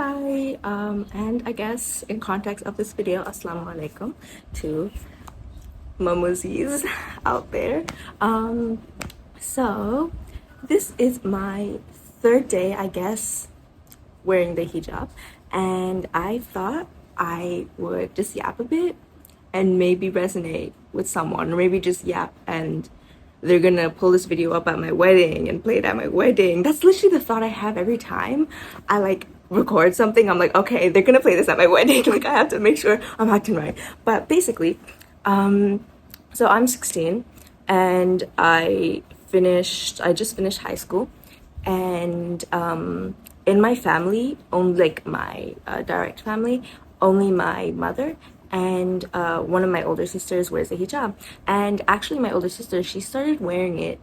Hi, and I guess in context of this video, Assalamu alaikum to Mamuzis out there. So this is my third day, I guess, wearing the hijab, and I thought I would just yap a bit and maybe resonate with someone, or maybe just yap and they're gonna pull this video up at my wedding and play it at my wedding. That's literally the thought I have every time I like record something. I'm like, okay, they're gonna play this at my wedding. Like I have to make sure I'm acting right. But basically, so I'm 16 and I just finished high school, and in my family, only like my direct family, only my mother and one of my older sisters wears a hijab. And actually my older sister, she started wearing it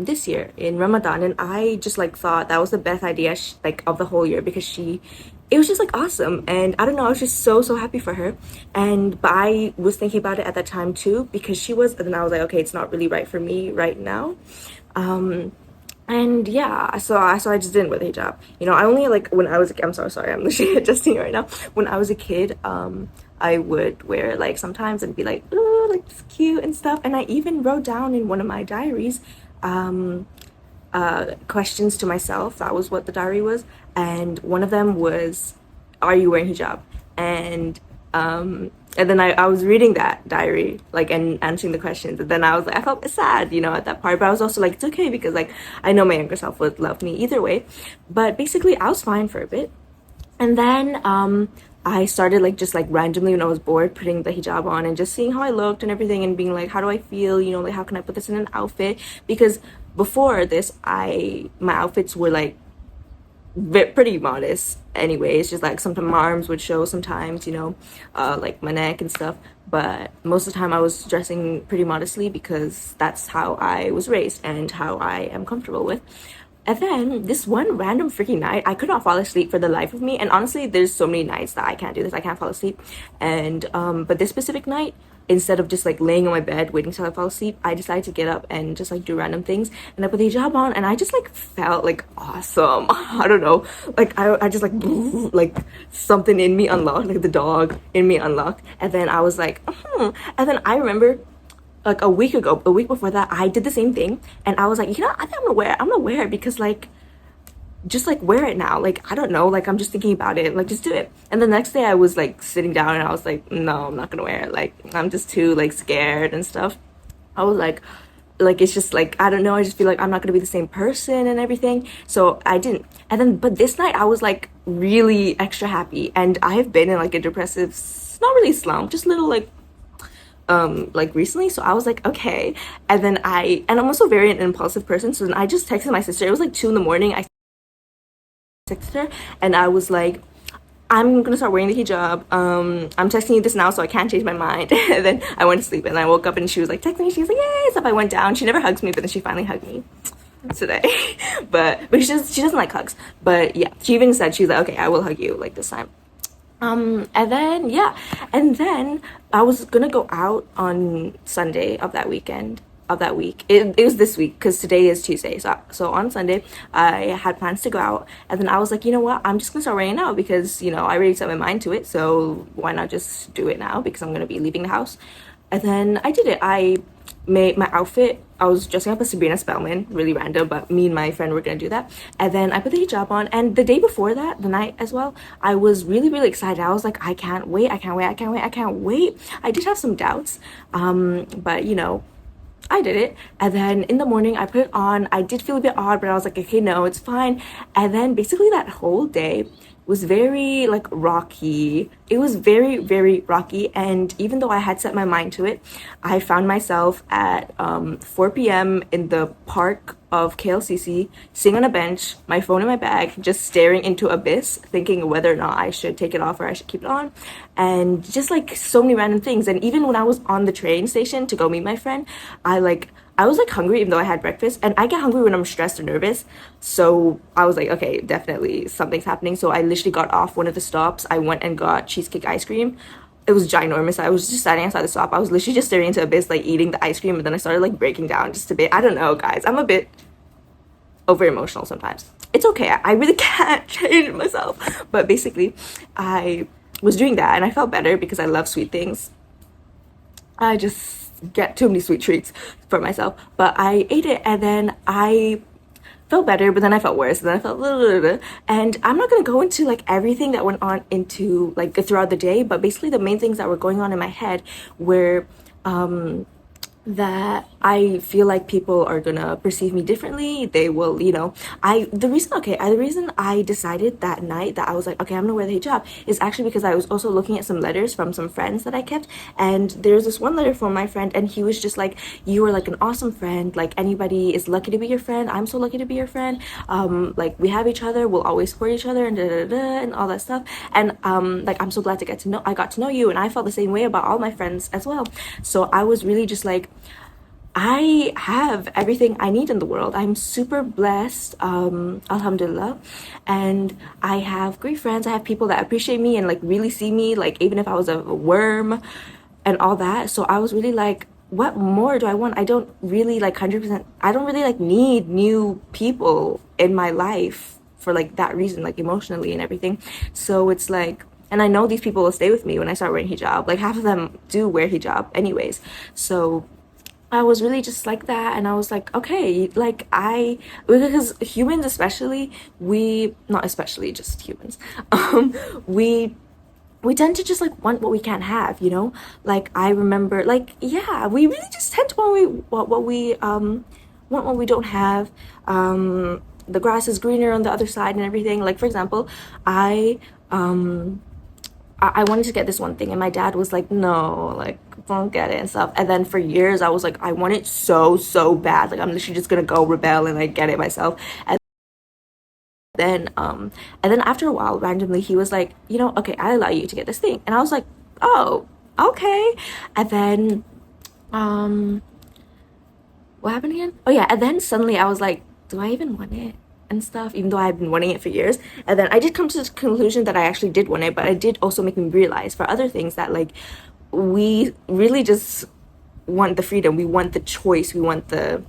this year in Ramadan, and I just like thought that was the best idea like of the whole year, because it was just like awesome. And I don't know, I was just so happy for her. And but I was thinking about it at that time too, because she was, and then I was like, okay, it's not really right for me right now. And yeah, so I just didn't wear the hijab. You know, I only like when I was I'm sorry, I'm literally adjusting right now. When I was a kid, I would wear it like sometimes and be like, ooh, like it's cute and stuff. And I even wrote down in one of my diaries, questions to myself. That was what the diary was. And one of them was, are you wearing hijab? And then I was reading that diary, like, and answering the questions. And then I was like, I felt sad, you know, at that part. But I was also like, it's okay, because like I know my younger self would love me either way. But basically I was fine for a bit. And then I started like just like randomly when I was bored putting the hijab on and just seeing how I looked and everything, and being like, how do I feel, you know, like how can I put this in an outfit? Because before this, my outfits were like pretty modest anyways. Just like sometimes my arms would show, sometimes, you know, like my neck and stuff. But most of the time I was dressing pretty modestly, because that's how I was raised and how I am comfortable with. And then this one random freaking night, I could not fall asleep for the life of me. And honestly, there's so many nights that I can't do this. I can't fall asleep. And but this specific night, instead of just like laying on my bed waiting till I fall asleep, I decided to get up and just like do random things. And I put the hijab on, and I just like felt like awesome. I don't know. Like I just like something in me unlocked, like the dog in me unlocked. And then I was like, And then I remember like a week before that, I did the same thing, and I was like, you know, I think I'm gonna wear it, because like just like wear it now, like I don't know, like I'm just thinking about it, like just do it. And the next day I was like sitting down and I was like, no, I'm not gonna wear it, like I'm just too like scared and stuff. I was like it's just like, I don't know, I just feel like I'm not gonna be the same person and everything, so I didn't. And then but this night I was like really extra happy, and I have been in like a depressive, not really slump, just little like recently. So I was like, okay. And then I'm also very an impulsive person, so then I just texted my sister. It was like 2 in the morning. I texted her and I was like, I'm gonna start wearing the hijab. I'm texting you this now, so I can't change my mind. And then I went to sleep, and I woke up and she was like texting me. She was like, yay. So I went down. She never hugs me, but then she finally hugged me today. but she doesn't like hugs. But yeah, she even said, she's like, okay, I will hug you like this time. And then yeah, and then I was gonna go out on Sunday of that weekend of that week. It was this week, because today is Tuesday. So on Sunday I had plans to go out, and then I was like, you know what, I'm just gonna start wearing it now, because you know I already set my mind to it, so why not just do it now, because I'm gonna be leaving the house. And then I did it. I made my outfit. I was dressing up as Sabrina Spellman, really random, but me and my friend were gonna do that. And then I put the hijab on, and the day before that, the night as well, I was really excited. I was like, I can't wait. I did have some doubts, but you know, I did it. And then in the morning I put it on. I did feel a bit odd, but I was like, okay, no, it's fine. And then basically that whole day was very like rocky. It was very rocky. And even though I had set my mind to it, I found myself at 4 p.m. in the park of KLCC, sitting on a bench, my phone in my bag, just staring into abyss, thinking whether or not I should take it off or I should keep it on. And just like so many random things. And even when I was on the train station to go meet my friend, I was like hungry, even though I had breakfast, and I get hungry when I'm stressed or nervous. So I was like, okay, definitely something's happening. So I literally got off one of the stops. I went and got cheesecake ice cream. It was ginormous. I was just standing outside the stop. I was literally just staring into abyss, like eating the ice cream, and then I started like breaking down just a bit. I don't know, guys. I'm a bit over emotional sometimes. It's okay. I really can't change myself. But basically, I was doing that and I felt better because I love sweet things. I just get too many sweet treats for myself. But I ate it and then I felt better, but then I felt worse. And then I felt blah, blah, blah. And I'm not gonna go into like everything that went on into like throughout the day, but basically the main things that were going on in my head were that I feel like people are gonna perceive me differently. They will, the reason I decided that night that I was like, okay, I'm gonna wear the hijab is actually because I was also looking at some letters from some friends that I kept, and there's this one letter from my friend, and he was just like, you are like an awesome friend. Like anybody is lucky to be your friend. I'm so lucky to be your friend. Like we have each other. We'll always support each other and da da da and all that stuff. And like I'm so glad I got to know you, and I felt the same way about all my friends as well. So I was really just like, I have everything I need in the world. I'm super blessed, alhamdulillah. And I have great friends. I have people that appreciate me and like really see me, like even if I was a worm and all that. So I was really like, what more do I want? I don't really like 100%, I don't really like need new people in my life for like that reason, like emotionally and everything. So it's like, and I know these people will stay with me when I start wearing hijab. Like half of them do wear hijab anyways. So I was really just like that, and I was like, okay, like because humans especially, not especially, just humans, we tend to just like want what we can't have, you know? Like I remember, like, yeah, we really just tend to want what we don't have. The grass is greener on the other side and everything. Like for example, I wanted to get this one thing and my dad was like, no, like don't get it and stuff. And then for years I was like, I want it so bad, like I'm literally just gonna go rebel and like get it myself. Then and then after a while randomly he was like, okay, I allow you to get this thing. And I was like, oh, okay. And then what happened again? Oh yeah, and then suddenly I was like, do I even want it and stuff, even though I've been wanting it for years. And then I did come to the conclusion that I actually did want it, but it did also make me realize for other things that like we really just want the freedom, we want the choice, we want the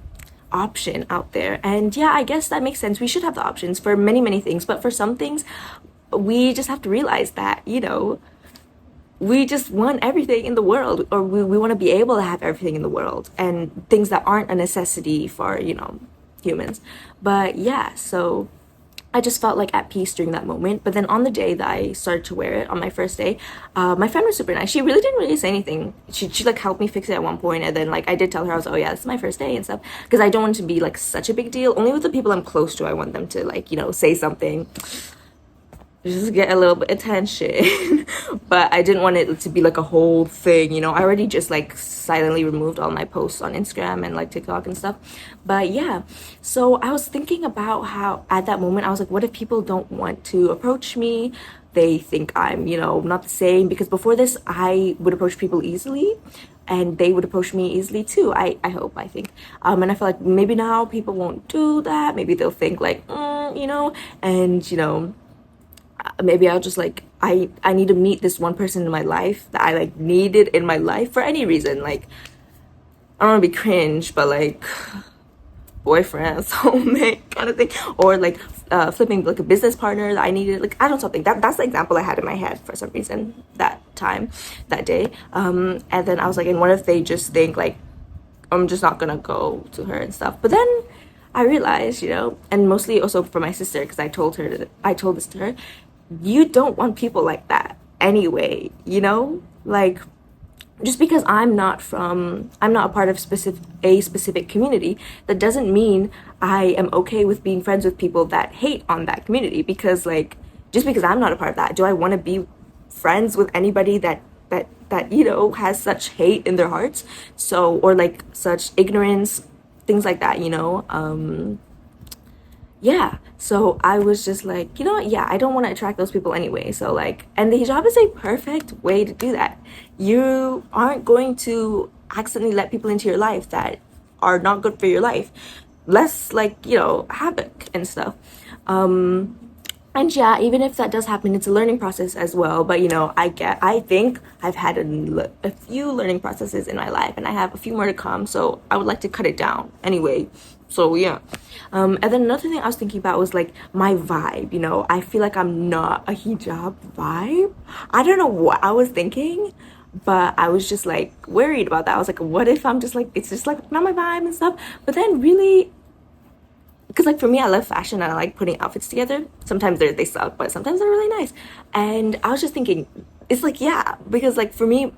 option out there. And yeah, I guess that makes sense. We should have the options for many things, but for some things we just have to realize that, we just want everything in the world, or we want to be able to have everything in the world, and things that aren't a necessity for humans. But yeah, so I just felt like at peace during that moment. But then on the day that I started to wear it, on my first day, my friend was super nice. She really didn't really say anything. She like helped me fix it at one point, and then like I did tell her, I was, oh yeah, this is my first day and stuff, because I don't want it to be like such a big deal. Only with the people I'm close to I want them to like say something, just get a little bit attention. But I didn't want it to be like a whole thing, I already just like silently removed all my posts on Instagram and like TikTok and stuff. But yeah, so I was thinking about how at that moment I was like, what if people don't want to approach me? They think I'm not the same, because before this I would approach people easily and they would approach me easily too. I think and I feel like maybe now people won't do that. Maybe they'll think like and maybe I'll just like I need to meet this one person in my life that I like needed in my life for any reason. Like I don't want to be cringe, but like boyfriend, soulmate kind of thing, or like flipping like a business partner that I needed. Like I don't know, something that's the example I had in my head for some reason that day. And then I was like, and what if they just think like I'm just not gonna go to her and stuff? But then I realized, and mostly also for my sister, because I told this to her, you don't want people like that anyway, like just because I'm not a part of a specific community, that doesn't mean I am okay with being friends with people that hate on that community. Because like just because I'm not a part of that, do I want to be friends with anybody that has such hate in their hearts? So, or like such ignorance, things like that, yeah. So I was just like, yeah, I don't want to attract those people anyway. So like, and the hijab is a perfect way to do that. You aren't going to accidentally let people into your life that are not good for your life, less like havoc and stuff. And yeah, even if that does happen, it's a learning process as well. But I think I've had a few learning processes in my life, and I have a few more to come. So I would like to cut it down anyway. So yeah. And then another thing I was thinking about was like my vibe. I feel like I'm not a hijab vibe. I don't know what I was thinking, but I was just like worried about that. I was like, what if I'm just like, it's just like not my vibe and stuff. But then really, because like for me, I love fashion and I like putting outfits together. Sometimes they suck, but sometimes they're really nice. And I was just thinking, it's like, yeah, because like for me,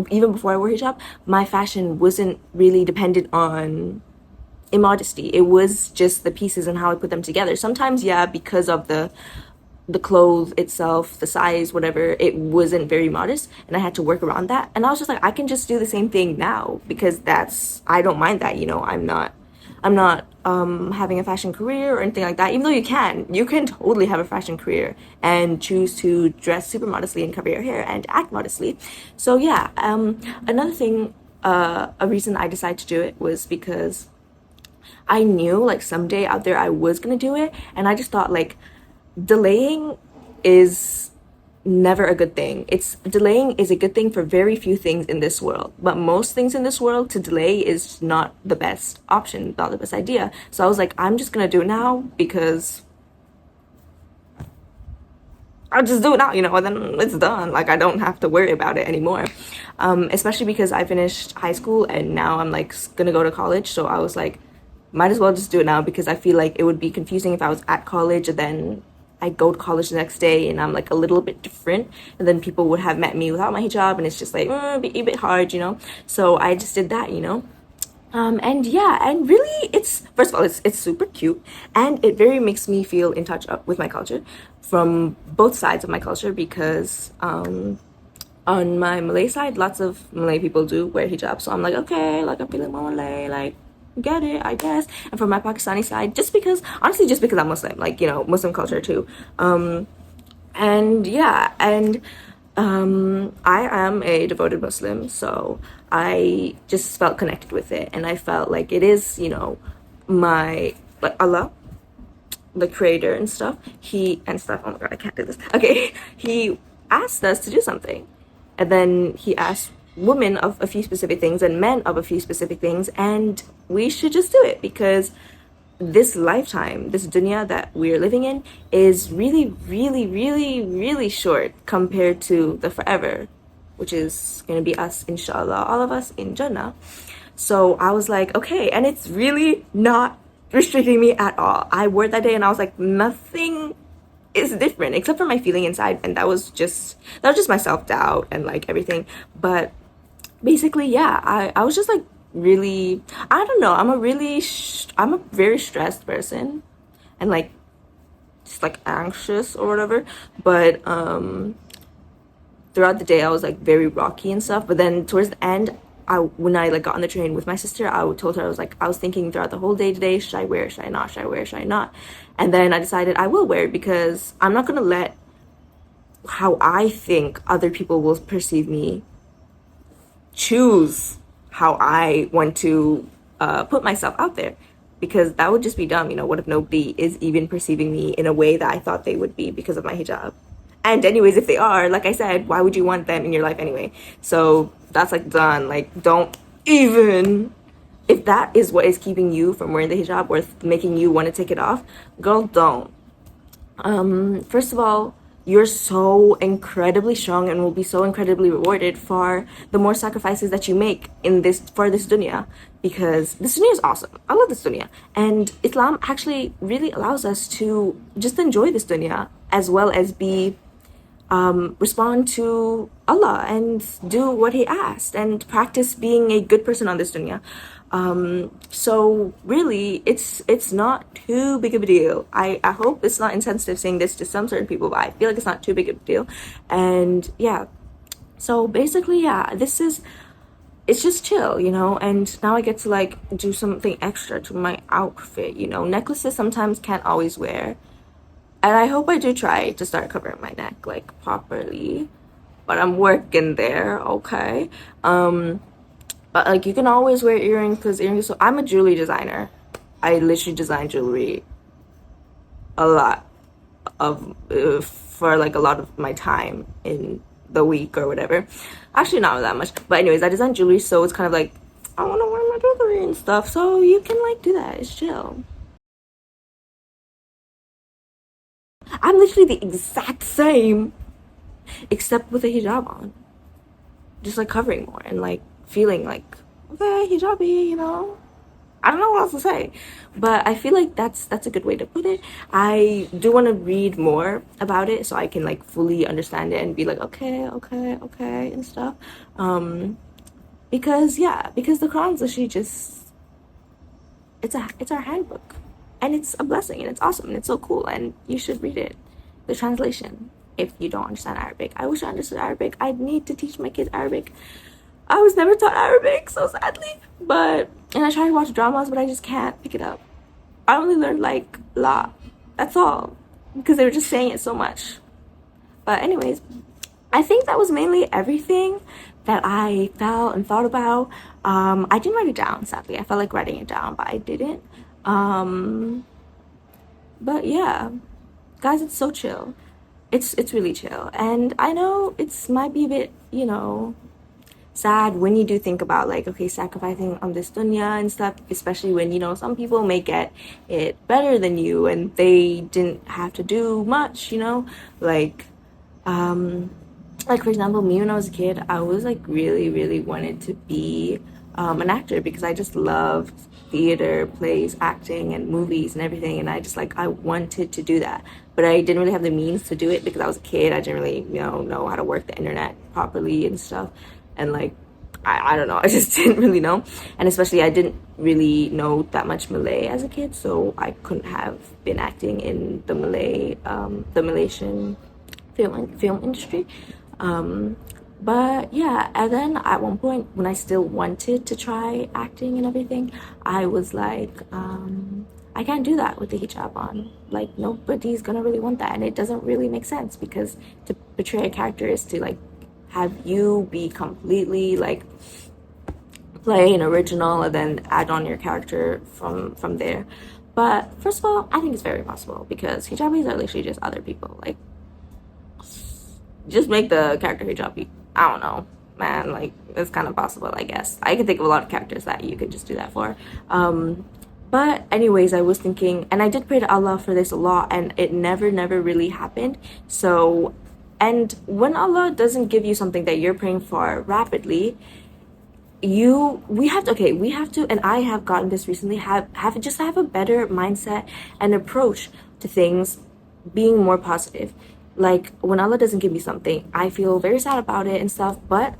even before I wore hijab, my fashion wasn't really dependent on immodesty. It was just the pieces and how I put them together. Sometimes, yeah, because of the clothes itself, the size, whatever, it wasn't very modest, and I had to work around that. And I was just like, I can just do the same thing now because I don't mind that. I'm not having a fashion career or anything like that. Even though you can totally have a fashion career and choose to dress super modestly and cover your hair and act modestly. So yeah, another thing, a reason I decided to do it was because I knew like someday out there I was gonna do it, and I just thought like delaying is never a good thing. Delaying is a good thing for very few things in this world, but most things in this world to delay is not the best option, not the best idea. So I was like, I'm just gonna do it now because I'll just do it now, and then it's done. Like I don't have to worry about it anymore. Especially because I finished high school and now I'm like gonna go to college. So I was like, might as well just do it now because I feel like it would be confusing if I was at college and then I go to college the next day and I'm like a little bit different, and then people would have met me without my hijab, and it's just like be a bit hard. So I just did that. And yeah, and really, it's first of all, it's super cute, and it very makes me feel in touch with my culture from both sides of my culture because on my Malay side, lots of Malay people do wear hijab, so I'm like, okay, like I'm feeling more Malay, like get it, I guess. And from my Pakistani side, honestly, just because I'm Muslim, like Muslim culture too. And yeah, and I am a devoted Muslim, so I just felt connected with it, and I felt like it is, my like Allah, the creator and stuff. Oh my god, I can't do this. Okay, he asked us to do something, and then he asked women of a few specific things and men of a few specific things, and we should just do it because this lifetime, this dunya that we're living in is really, really, really, really short compared to the forever, which is going to be us, inshallah, all of us in Jannah. So I was like, okay, and it's really not restricting me at all. I wore it that day and I was like, nothing is different except for my feeling inside, and that was just my self-doubt and like everything. But basically, yeah, I was just like really, I don't know, I'm a very stressed person and like just like anxious or whatever, but throughout the day I was like very rocky and stuff. But then towards the end, when I like got on the train with my sister, I told her, I was thinking throughout the whole day today, should I wear it, should I not, should I wear it, should I not? And then I decided I will wear it because I'm not gonna let how I think other people will perceive me choose how I want to put myself out there, because that would just be dumb. What if nobody is even perceiving me in a way that I thought they would be because of my hijab? And anyways, if they are, like I said, why would you want them in your life anyway? So that's like done. Like, don't even, if that is what is keeping you from wearing the hijab or making you want to take it off, girl, don't. First of all, you're so incredibly strong and will be so incredibly rewarded for the more sacrifices that you make for this dunya, because this dunya is awesome. I love this dunya, and Islam actually really allows us to just enjoy this dunya as well as be respond to Allah and do what He asked and practice being a good person on this dunya. So really, it's not too big of a deal. I hope it's not insensitive saying this to some certain people, but I feel like it's not too big of a deal. And yeah, so basically, yeah, it's just chill, and now I get to like do something extra to my outfit. Necklaces sometimes can't always wear, and I hope I do try to start covering my neck like properly, but I'm working there, okay? But like you can always wear earrings, because earrings, so I'm a jewelry designer. I literally design jewelry a lot. of for like a lot of my time in the week or whatever. Actually, not that much. But anyways, I design jewelry, so it's kind of like I want to wear my jewelry and stuff. So you can like do that. It's chill. I'm literally the exact same, except with a hijab on, just like covering more and like feeling like okay, hijabi, you know. I don't know what else to say, but I feel like that's a good way to put it. I do want to read more about it so I can like fully understand it and be like okay, okay, okay and stuff. Because yeah, because the Quran's literally just it's our handbook, and it's a blessing and it's awesome and it's so cool and you should read it. The translation, if you don't understand Arabic, I wish I understood Arabic. I need to teach my kids Arabic. I was never taught Arabic, so sadly. But and I try to watch dramas, but I just can't pick it up. I only learned like la. That's all. Because they were just saying it so much. But anyways, I think that was mainly everything that I felt and thought about. I didn't write it down, sadly. I felt like writing it down, but I didn't. But yeah, guys, it's so chill. It's really chill. And I know it's might be a bit, you know, sad when you do think about like okay, sacrificing on this dunya and stuff, especially when you know some people may get it better than you and they didn't have to do much, you know, like for example, me when I was a kid, I was like really wanted to be an actor because I just loved theater, plays, acting, and movies and everything, and I just like I wanted to do that, but I didn't really have the means to do it because I was a kid. I didn't really know how to work the internet properly and stuff, and like I don't know, I just didn't really know, and especially I didn't really know that much Malay as a kid, so I couldn't have been acting in the Malaysian film industry. But yeah, and then at one point when I still wanted to try acting and everything, I was like, I can't do that with the hijab on. Like nobody's gonna really want that, and it doesn't really make sense because to portray a character is to like have you be completely like play an original and then add on your character from there. But first of all, I think it's very possible because hijabis are literally just other people. Like just make the character hijabi. I don't know, man. Like it's kind of possible, I guess. I can think of a lot of characters that you could just do that for. But anyways, I was thinking, and I did pray to Allah for this a lot, and it never really happened. So, and when Allah doesn't give you something that you're praying for rapidly, we have to, and I have gotten this recently, have a better mindset and approach to things, being more positive. Like when Allah doesn't give me something, I feel very sad about it and stuff, but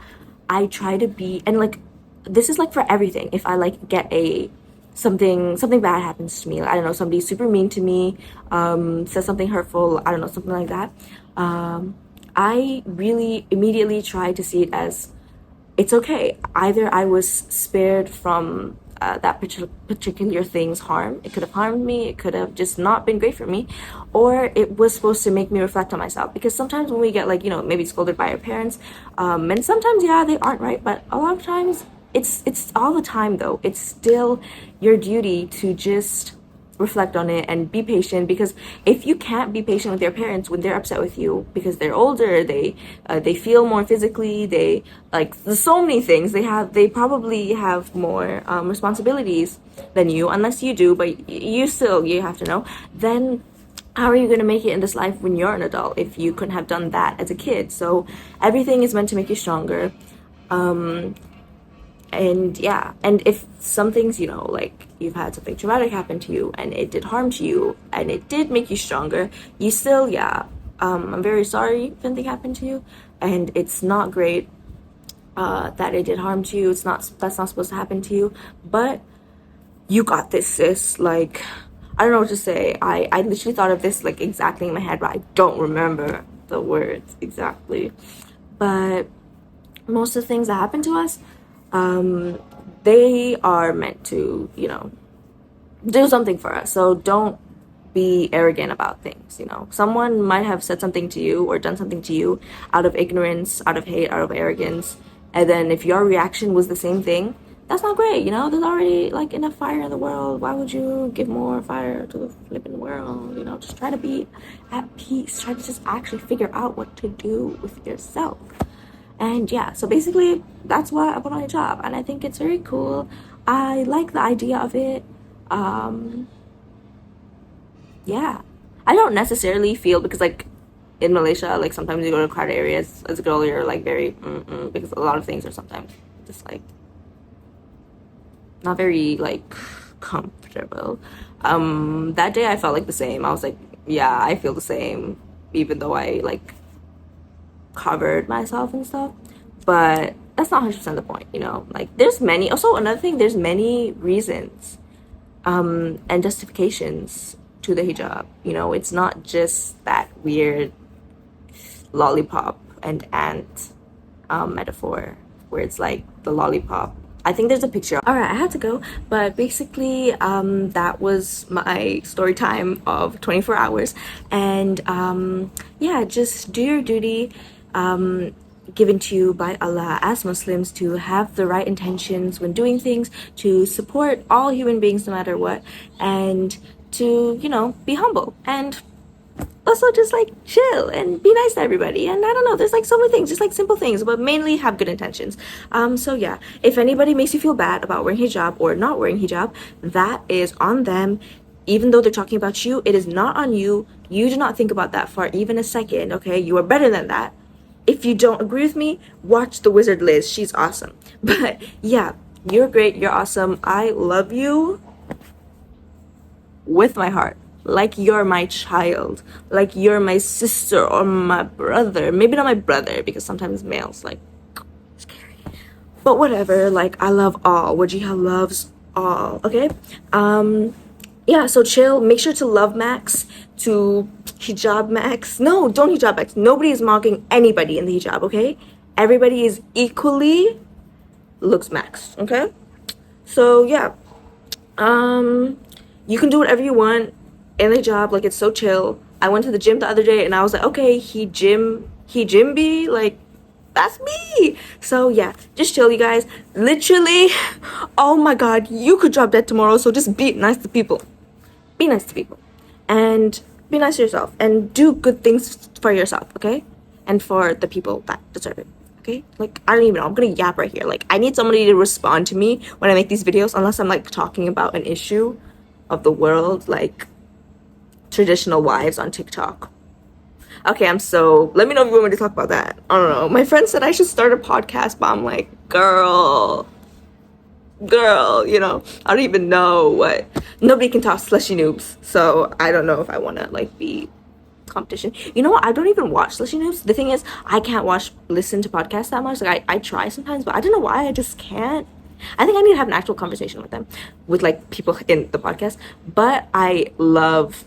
I try to be, and like this is like for everything. If I like get something bad happens to me, like, I don't know, somebody's super mean to me, says something hurtful, I don't know, something like that, I really immediately try to see it as it's okay. Either I was spared from that particular thing's harm. It could have harmed me. It could have just not been great for me, or it was supposed to make me reflect on myself. Because sometimes when we get like maybe scolded by our parents, and sometimes they aren't right, but a lot of times it's all the time though. It's still your duty to just reflect on it and be patient, because if you can't be patient with your parents when they're upset with you because they're older, they feel more physically, they like there's so many things they probably have more responsibilities than you, unless you do, but you have to know, then how are you going to make it in this life when you're an adult if you couldn't have done that as a kid? So everything is meant to make you stronger. And yeah, and if some things, like you've had something traumatic happen to you and it did harm to you and it did make you stronger, you still, I'm very sorry if anything happened to you, and it's not great that it did harm to you. That's not supposed to happen to you, but you got this, sis. Like, I don't know what to say. I literally thought of this like exactly in my head, but I don't remember the words exactly. But most of the things that happen to us, they are meant to, do something for us. So don't be arrogant about things. Someone might have said something to you or done something to you out of ignorance, out of hate, out of arrogance. And then if your reaction was the same thing, that's not great, you know? There's already like enough fire in the world. Why would you give more fire to the flipping world? You know, just try to be at peace. Try to just actually figure out what to do with yourself. And yeah, so basically that's why I put on a hijab, and I think it's very cool. I like the idea of it. Um, yeah, I don't necessarily feel, because like in Malaysia, like sometimes you go to crowded areas as a girl, you're like very because a lot of things are sometimes just like not very like comfortable. That day I felt like the same. I was like, yeah, I feel the same, even though I like covered myself and stuff. But that's not 100% the point, you know? Like there's many, also another thing, there's many reasons and justifications to the hijab. You know, it's not just that weird lollipop and ant metaphor where it's like the lollipop. I think there's a picture. All right, I had to go, but basically that was my story time of 24 hours. And yeah, just do your duty given to you by Allah as Muslims, to have the right intentions when doing things, to support all human beings no matter what, and to, you know, be humble, and also just like chill and be nice to everybody. And I don't know, there's like so many things, just like simple things, but mainly have good intentions. So yeah, if anybody makes you feel bad about wearing hijab or not wearing hijab, that is on them. Even though they're talking about you, it is not on you. You do not think about that for even a second, okay? You are better than that. If you don't agree with me, watch the Wizard Liz. She's awesome. But yeah, you're great. You're awesome. I love you with my heart. Like you're my child. Like you're my sister or my brother. Maybe not my brother, because sometimes males like scary. But whatever. Like I love all. Wajiha loves all. Okay. Yeah, so chill. Make sure to love Max, to hijab Max. No, don't hijab Max. Nobody is mocking anybody in the hijab, okay? Everybody is equally looks Max, okay? So yeah, you can do whatever you want in the hijab. Like it's so chill. I went to the gym the other day and I was like, okay, he gym be like, that's me. So yeah, just chill, you guys. Literally, oh my god, you could drop dead tomorrow. So just be nice to people. Be nice to people, and be nice to yourself, and do good things for yourself, okay? And for the people that deserve it, okay? Like I don't even know, I'm gonna yap right here. Like I need somebody to respond to me when I make these videos, unless I'm like talking about an issue of the world, like traditional wives on TikTok. Okay, let me know if you want me to talk about that. I don't know, my friend said I should start a podcast, but I'm like, girl, you know, I don't even know what. Nobody can talk slushy noobs, so I don't know if I want to like be competition. You know what, I don't even watch slushy noobs. The thing is, I can't listen to podcasts that much. Like I try sometimes, but I don't know why, I just can't. I think I need to have an actual conversation with them, with like people in the podcast. But I love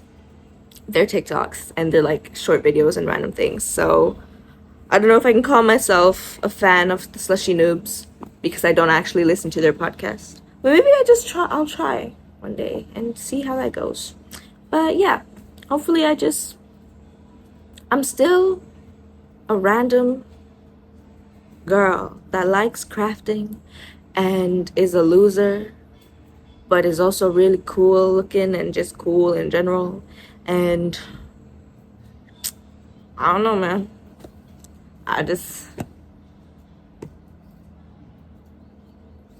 their TikToks and their like short videos and random things. So I don't know if I can call myself a fan of the slushy noobs, because I don't actually listen to their podcast. But maybe I'll try one day and see how that goes. But yeah, hopefully I'm still a random girl that likes crafting and is a loser, but is also really cool looking and just cool in general. And I don't know, man.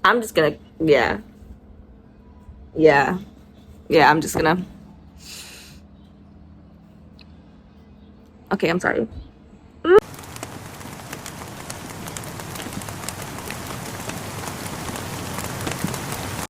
I'm just gonna, yeah, I'm just gonna, okay, I'm sorry.